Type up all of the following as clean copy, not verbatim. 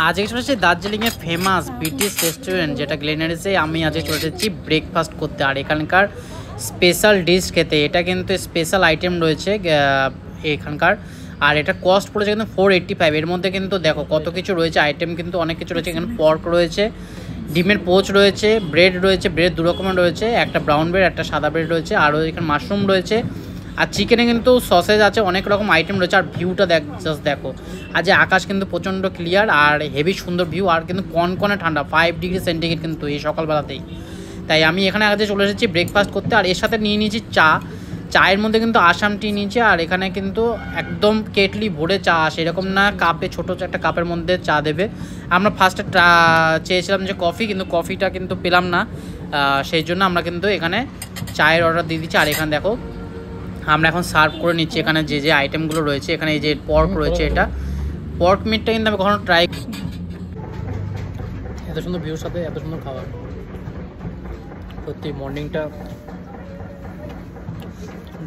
আজকে চলে এসেছি দার্জিলিংয়ের ফেমাস ব্রিটিশ রেস্টুরেন্ট যেটা গ্লেনারিসে। আমি আজকে চলে এসেছি ব্রেকফাস্ট করতে আর এখানকার স্পেশাল ডিশ খেতে। এটা কিন্তু স্পেশাল আইটেম রয়েছে এখানকার, আর এটা কস্ট পড়েছে কিন্তু 485। এর মধ্যে কিন্তু দেখো কত কিছু রয়েছে, আইটেম কিন্তু অনেক কিছু রয়েছে। এখানে পর্ক রয়েছে, ডিমের পোচ রয়েছে, ব্রেড রয়েছে, ব্রেড দু রকমের রয়েছে, একটা ব্রাউন ব্রেড একটা সাদা ব্রেড রয়েছে, আরও এখানে মাশরুম রয়েছে, আর চিকেনে কিন্তু সসেজ আছে, অনেক রকম আইটেম রয়েছে। আর ভিউটা জাস্ট দেখো, আজ আকাশ কিন্তু প্রচণ্ড ক্লিয়ার আর হেভি সুন্দর ভিউ, আর কিন্তু কনকনে ঠান্ডা 5 ডিগ্রি সেন্টিগ্রেড কিন্তু এই সকালবেলাতেই। তাই আমি এখানে আগে চলে এসেছি ব্রেকফাস্ট করতে, আর এর সাথে নিয়ে নিয়েছি চায়ের মধ্যে কিন্তু আসাম টি নিয়েছি। আর এখানে কিন্তু একদম কেটলি ভরে চা আসে, এরকম না কাপে, ছোটো একটা কাপের মধ্যে চা দেবে। আমরা ফার্স্টে চেয়েছিলাম যে কফি, কিন্তু কফিটা কিন্তু পেলাম না, সেই জন্য আমরা কিন্তু এখানে চায়ের অর্ডার দিয়ে দিচ্ছি। আর এখানে দেখো আমরা এখন সার্ভ করে নিচ্ছি এখানে যে আইটেমগুলো রয়েছে। এখানে এই যে পর্ক রয়েছে, এটা পর্ক মিটটা কিন্তু আমি কখনো ট্রাই, এত সুন্দর ভিউর সাথে এত সুন্দর খাবার, সত্যি মর্নিংটা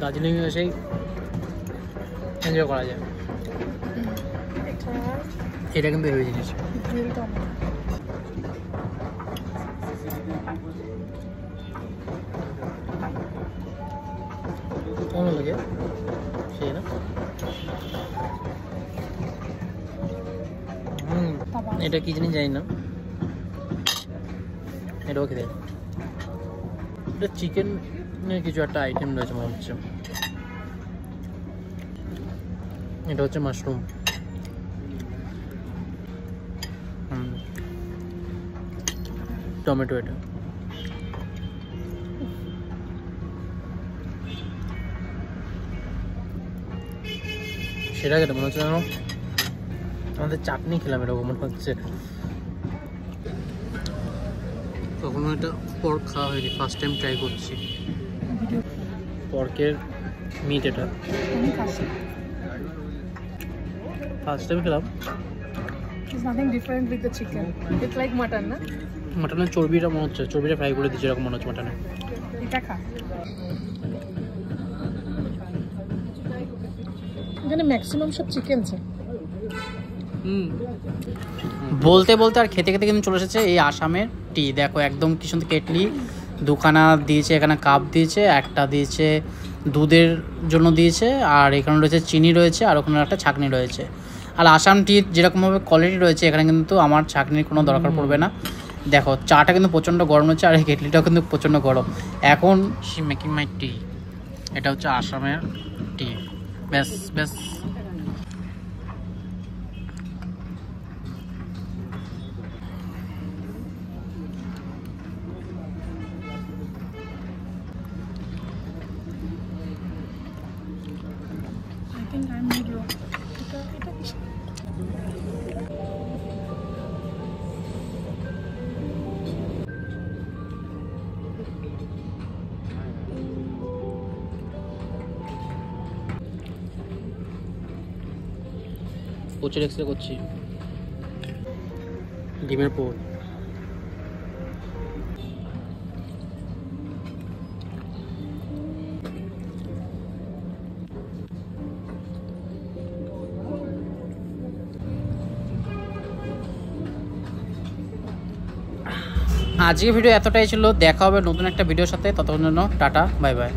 দার্জিলিংয়ে এসেই এনজয় করা যায়। এটা কিন্তু হেভি জিনিস। কেমন লাগে সেই না? এটা কি জিনিস জানি না, এটাও খেতে। এটা চিকেনের কিছু একটা আইটেম রয়েছে মনে হচ্ছে। এটা হচ্ছে মাশরুম, টমেটো, এটা সেটা খেতে মনে হচ্ছে আমাদের চাটনি খেলাম এরকম মনে হচ্ছে। কখনো এটা পর্ক খাওয়া হয়নি, ফার্স্ট টাইম ট্রাই করছি পর্কের মিট। এটা ফার্স্ট টাইম খেলাম। It's nothing different with the chicken. It's like mutton, na? মাটনের চর্বিটা মনে হচ্ছে, চর্বিটা ফ্রাই করে দিচ্ছে এরকম মনে হচ্ছে মাটনে। এটা খা। এখানে ম্যাক্সিমাম সব চিকেন আছে। বলতে বলতে আর খেতে খেতে কিন্তু চলে এসেছে এই আসামের টি। দেখো একদম কি সুন্দর কেটলি, দুখানা দিয়েছে, এখানে কাপ দিয়েছে, একটা দিয়েছে দুধের জন্য দিয়েছে, আর এখানে রয়েছে চিনি রয়েছে, আর ওখানে একটা ছাঁকনি রয়েছে। আর আসাম টির যেরকমভাবে কোয়ালিটি রয়েছে এখানে কিন্তু আমার ছাঁকনির কোনো দরকার পড়বে না। দেখো চাটা কিন্তু প্রচণ্ড গরম হচ্ছে, আর এই কেটলিটাও কিন্তু প্রচণ্ড গরম। এখন শি মেকিং মাই টি, এটা হচ্ছে আসামের টি। ব্যাস ব্যাস। I think I'm medium. এটা কি? কোচের এক্সরে করছি ডিমের পোচ। আজকের ভিডিও এতটাই ছিল, দেখা হবে নতুন একটা ভিডিওর সাথে। ততক্ষণ জন্য টাটা, বাই বাই।